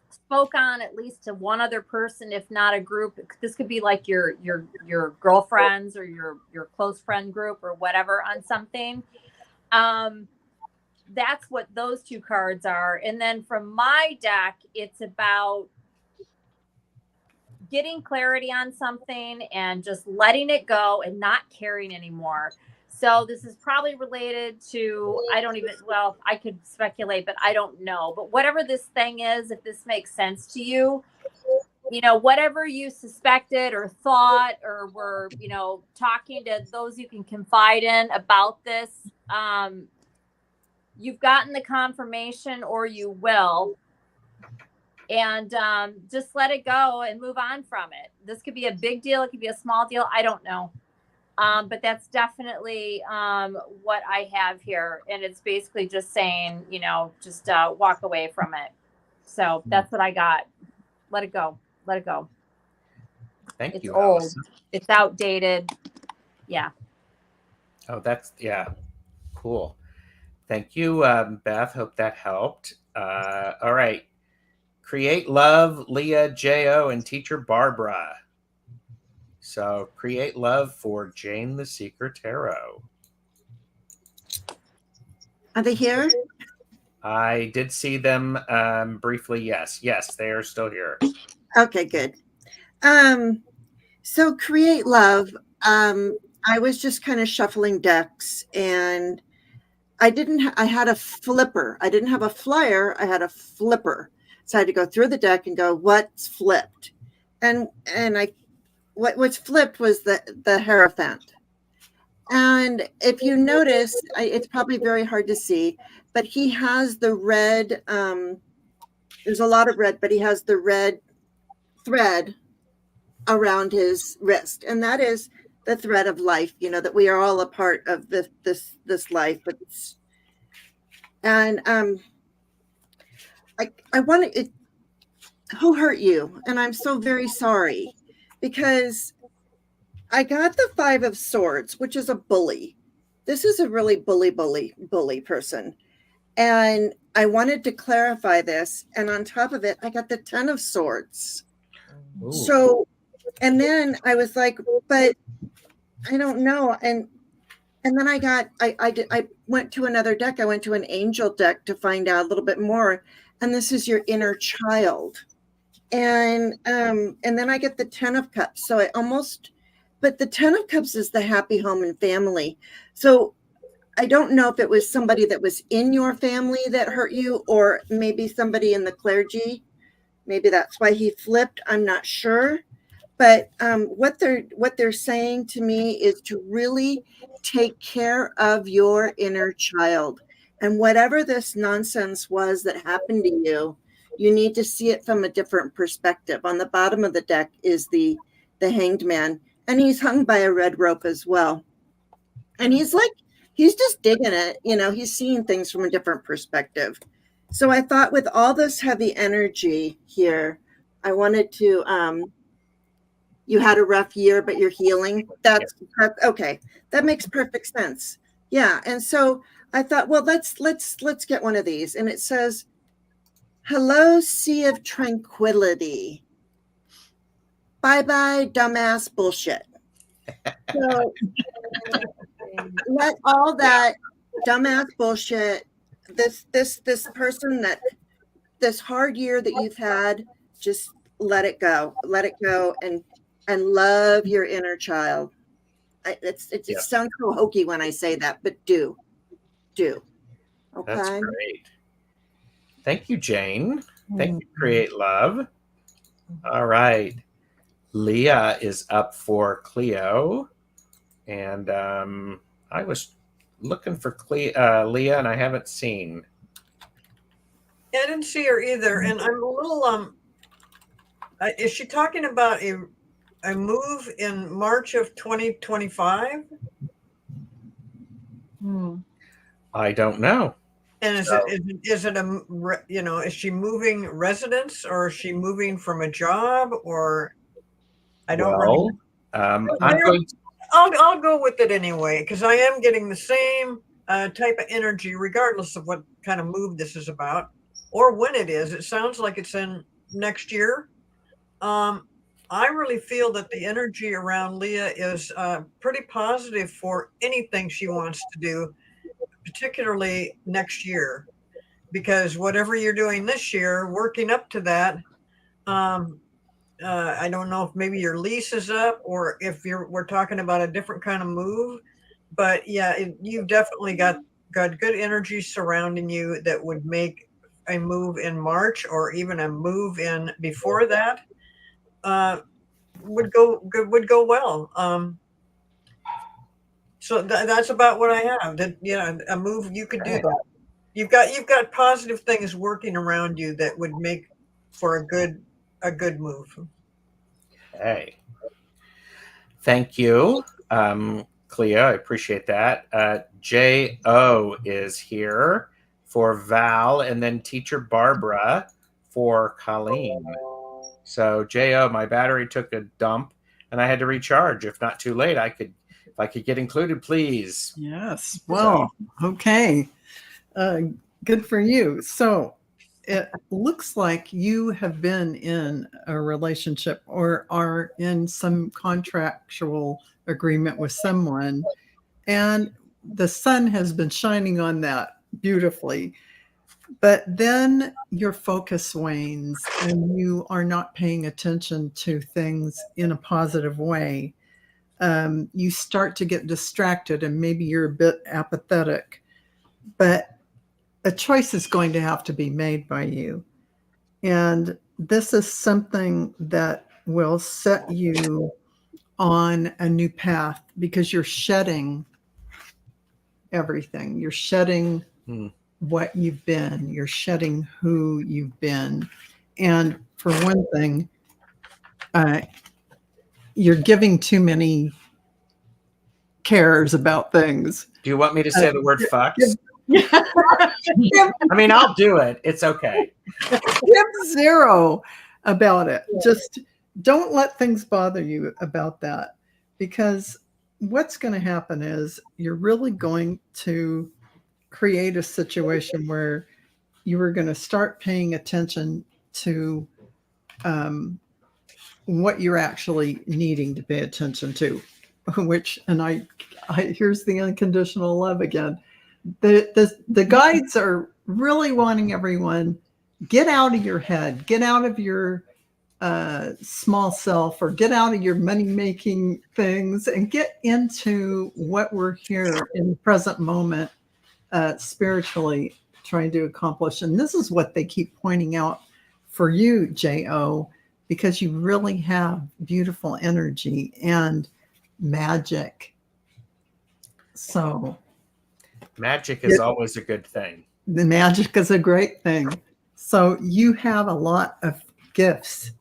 spoke on at least to one other person, if not a group. This could be like your girlfriends or your close friend group or whatever on something. That's what those 2 cards are. And then from my deck, it's about getting clarity on something and just letting it go and not caring anymore. So this is probably related to, I could speculate, but I don't know. But whatever this thing is, if this makes sense to you, whatever you suspected or thought or were, talking to those you can confide in about this, you've gotten the confirmation, or you will. And just let it go and move on from it. This could be a big deal. It could be a small deal. I don't know. But that's definitely what I have here. And it's basically just saying, just walk away from it. So that's what I got. Let it go. Let it go. Thank It's you, old. Allyson. It's outdated. Yeah. Oh, cool. Thank you, Beth. Hope that helped. All right. Create Love, Leah, J.O., and Teacher Barbara. So create love for Jane the Seeker Tarot. Are they here? I did see them briefly. Yes, they are still here. Okay, good. So create love. I was just kind of shuffling decks, and I had a flipper. I didn't have a flyer. I had a flipper. So I had to go through the deck and go, what's flipped? And what's flipped was the Hierophant. And if you notice, it's probably very hard to see, but he has the red, there's a lot of red, but he has the red thread around his wrist. And that is the thread of life, that we are all a part of this life. And I want to, who hurt you? And I'm so very sorry, because I got the 5 of Swords, which is a bully. This is a really bully person. And I wanted to clarify this. And on top of it, I got the 10 of Swords. Ooh. So, and then I was like, but I don't know. And And then I went to another deck. I went to an angel deck to find out a little bit more. And this is your inner child. And then I get the 10 of Cups. So but the 10 of Cups is the happy home and family. So I don't know if it was somebody that was in your family that hurt you, or maybe somebody in the clergy. Maybe that's why he flipped. I'm not sure. But what they're saying to me is to really take care of your inner child. And whatever this nonsense was that happened to you, you need to see it from a different perspective. On the bottom of the deck is the Hanged Man, and he's hung by a red rope as well. And he's just digging it. He's seeing things from a different perspective. So I thought, with all this heavy energy here, I wanted to, you had a rough year, but you're healing. That's okay. That makes perfect sense. Yeah. And so I thought, well, let's get one of these. And it says, "Hello, Sea of Tranquility. Bye-bye, dumbass bullshit." So let all that dumbass bullshit, this person, this hard year that you've had, just let it go. Let it go and love your inner child. It just sounds so hokey when I say that, but do. Okay. That's great. Thank you, Jane. Thank you, Create Love. All right. Leah is up for Cleo. And I was looking for Leah, and I haven't seen. Yeah, I didn't see her either. And I'm a little, is she talking about a move in March of 2025? I don't know. And is she moving residence, or is she moving from a job, or I don't really know. I'll go with it anyway, because I am getting the same type of energy, regardless of what kind of move this is about or when it is. It sounds like it's in next year. I really feel that the energy around Leah is pretty positive for anything she wants to do, particularly next year, because whatever you're doing this year, working up to that, I don't know if maybe your lease is up, or if we're talking about a different kind of move, but yeah, you've definitely got good energy surrounding you that would make a move in March, or even a move in before that, would go well. So that's about what I have. That a move you could do that. You've got positive things working around you that would make for a good move. Okay. Thank you, Cleo. I appreciate that. J.O. is here for Val, and then Teacher Barbara for Colleen. So J.O., my battery took a dump, and I had to recharge. If not too late, if I could get included, please. Yes. Well, okay. Good for you. So it looks like you have been in a relationship or are in some contractual agreement with someone, and the sun has been shining on that beautifully. But then your focus wanes and you are not paying attention to things in a positive way. You start to get distracted, and maybe you're a bit apathetic, but a choice is going to have to be made by you. And this is something that will set you on a new path, because you're shedding everything. You're shedding what you've been. You're shedding who you've been. And for one thing, you're giving too many cares about things. Do you want me to say the word fucks? I mean, I'll do it. It's okay. Give zero about it. Just don't let things bother you about that, because what's going to happen is you're really going to create a situation where you are going to start paying attention to what you're actually needing to pay attention to, and I here's the unconditional love again. The guides are really wanting everyone, get out of your head, get out of your small self, or get out of your money making things and get into what we're here in the present moment, spiritually trying to accomplish. And this is what they keep pointing out for you, Jo, because you really have beautiful energy and magic. So magic is always a good thing. the magic is a great thing. So you have a lot of gifts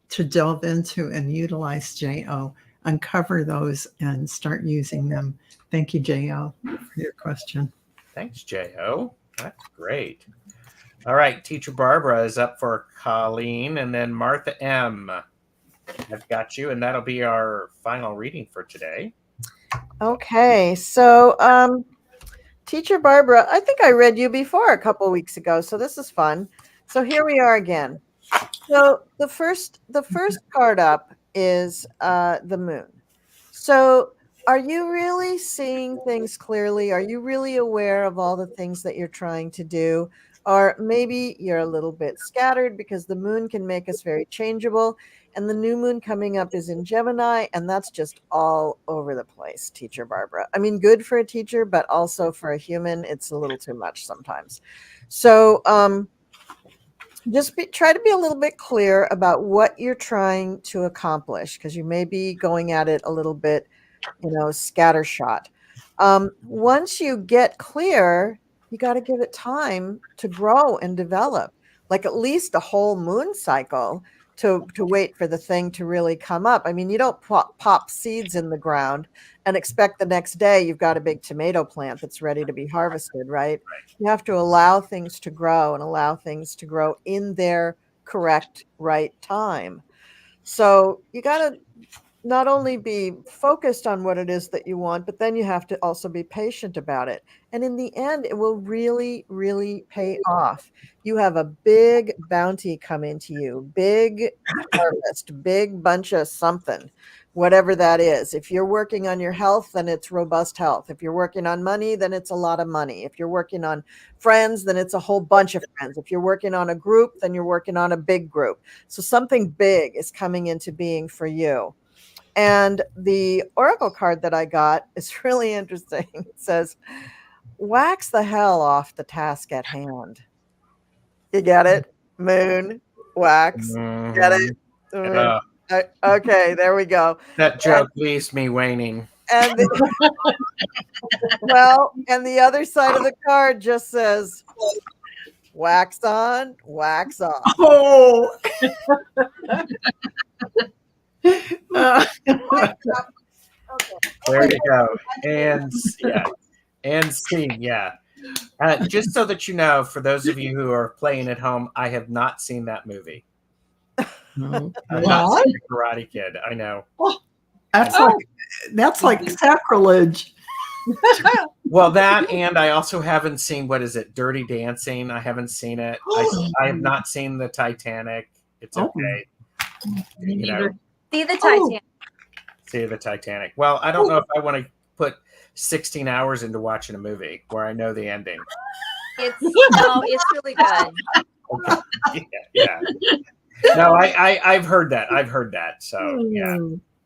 to delve into and utilize, Jo. Uncover those and start using them. Thank you, Jo, for your question. Thanks, Jo. That's great. All right, Teacher Barbara is up for Colleen, and then Martha M. I've got you, and that'll be our final reading for today. Okay, so Teacher Barbara, I think I read you before a couple weeks ago, so this is fun. So here we are again. So the first card up is the moon. So are you really seeing things clearly? Are you really aware of all the things that you're trying to do? Or maybe you're a little bit scattered because the moon can make us very changeable. And the new moon coming up is in Gemini, and that's just all over the place, Teacher Barbara. I mean, good for a teacher, but also for a human, it's a little too much sometimes. So just try to be a little bit clear about what you're trying to accomplish, because you may be going at it a little bit, scattershot. Once you get clear, you got to give it time to grow and develop, like at least a whole moon cycle to wait for the thing to really come up. I mean, you don't pop seeds in the ground and expect the next day you've got a big tomato plant that's ready to be harvested, right? You have to allow things to grow and allow things to grow in their correct, right time. So you got to not only be focused on what it is that you want, but then you have to also be patient about it. And in the end, it will really, really pay off. You have a big bounty come into you, big harvest, big bunch of something, whatever that is. If you're working on your health, then it's robust health. If you're working on money, then it's a lot of money. If you're working on friends, then it's a whole bunch of friends. If you're working on a group, then you're working on a big group. So something big is coming into being for you. And the oracle card that I got is really interesting. It says, wax the hell off the task at hand. You get it? Moon, wax. Mm-hmm. Get it? Okay, there we go. That joke leaves me waning. And and the other side of the card just says, wax on, wax off. Oh. There you go. And scene, yeah. Just so that you know, for those of you who are playing at home, I have not seen that movie. I've not seen The Karate Kid. I know. That's like sacrilege. Well, that, and I also haven't seen, what is it, Dirty Dancing. I haven't seen it. I have not seen the Titanic. It's okay. See the Titanic. See the Titanic. Well, I don't know if I want to put 16 hours into watching a movie where I know the ending. It's really good. Okay. Yeah. No, I've heard that. So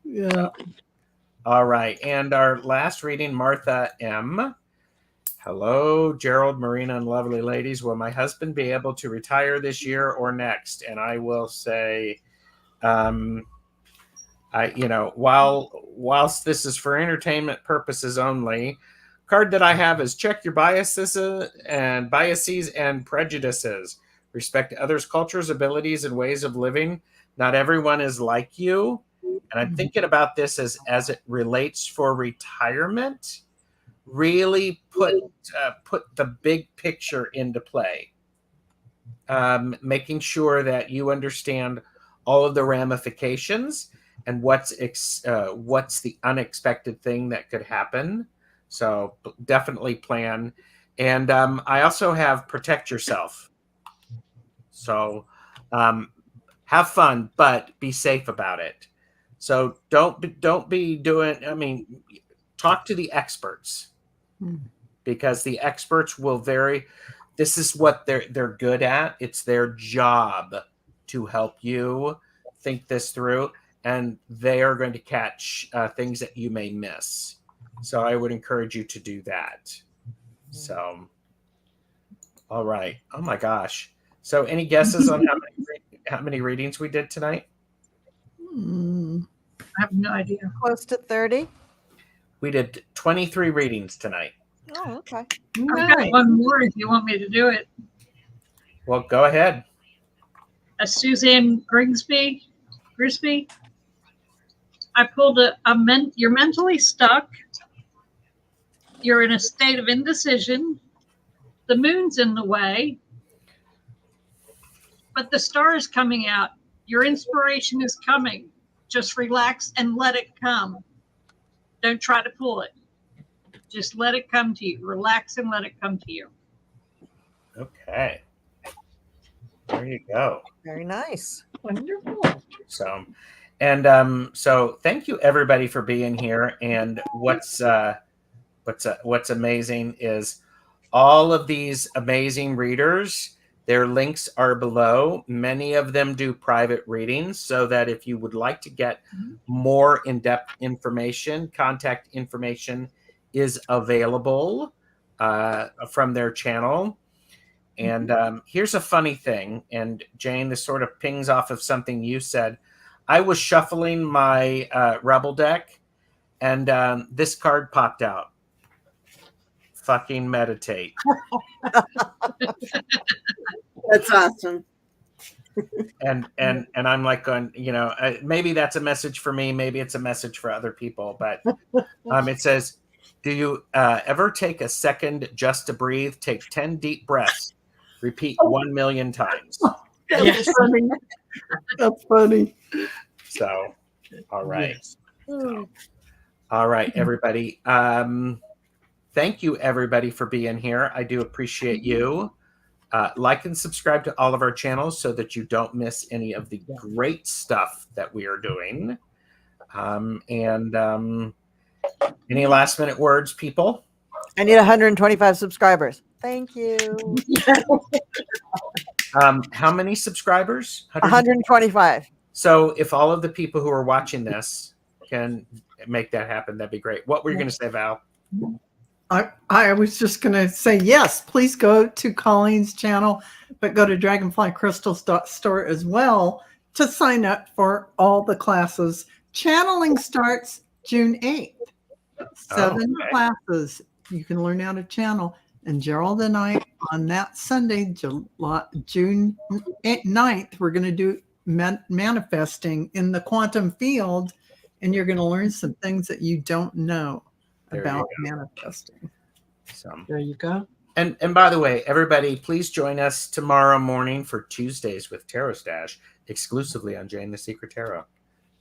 yeah. All right. And our last reading, Martha M. Hello, Gerald, Marina, and lovely ladies. Will my husband be able to retire this year or next? And I will say, whilst this is for entertainment purposes only, card that I have is check your biases and prejudices. Respect others' cultures, abilities, and ways of living. Not everyone is like you. And I'm thinking about this as it relates for retirement. Really put the big picture into play. Making sure that you understand all of the ramifications and what's the unexpected thing that could happen. So definitely plan. And I also have protect yourself. So have fun, but be safe about it. So don't be doing, talk to the experts, Hmm. because the experts will this is what they're good at. It's their job to help you think this through, and they are going to catch things that you may miss. So I would encourage you to do that. So, all right. Oh my gosh. So any guesses on how many readings we did tonight? Hmm. I have no idea. Close to 30. We did 23 readings tonight. Oh, okay. I've got one more if you want me to do it. Well, go ahead. Suzanne Grisby. I pulled you're mentally stuck. You're in a state of indecision. The moon's in the way, but the star is coming out. Your inspiration is coming. Just relax and let it come. Don't try to pull it. Just let it come to you. Relax and let it come to you. Okay. There you go. Very nice. Wonderful. So, and so thank you everybody for being here. And what's amazing is all of these amazing readers, their links are below. Many of them do private readings, so that if you would like to get more in-depth information, contact information is available from their channel. And here's a funny thing, and Jane, this sort of pings off of something you said. I was shuffling my Rebel deck, and this card popped out. Fucking meditate. That's awesome. And I'm like going, maybe that's a message for me. Maybe it's a message for other people. But it says, do you ever take a second just to breathe? Take 10 deep breaths. Repeat 1 million times. That's funny. That's funny. So, all right. Yes. So, all right, everybody. Thank you, everybody, for being here. I do appreciate you. Like and subscribe to all of our channels so that you don't miss any of the great stuff that we are doing. Any last minute words, people? I need 125 subscribers. Thank you. How many subscribers? 125. So if all of the people who are watching this can make that happen, that'd be great. What were you going to say, Val? I was just going to say, yes, please go to Colleen's channel, but go to dragonflycrystals.store as well to sign up for all the classes. Channeling starts June 8th. 7 classes. You can learn how to channel. And Gerald and I, on that Sunday, June 9th, we're going to do manifesting in the quantum field. And you're going to learn some things that you don't know about manifesting. So There you go. And by the way, everybody, please join us tomorrow morning for Tuesdays with Tarot Stash, exclusively on Jane the Secret Tarot.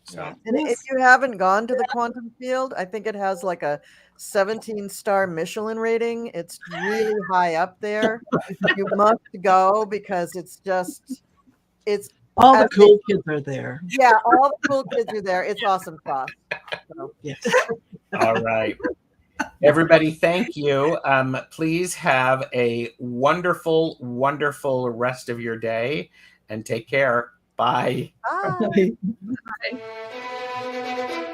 So And if you haven't gone to the quantum field, I think it has like a 17-star Michelin rating. It's really high up there. You must go because it's All the cool kids are there. Yeah, all the cool kids are there. It's awesome sauce. So. Yes. all right. Everybody, thank you. Please have a wonderful, wonderful rest of your day and take care. Bye. Bye. Bye.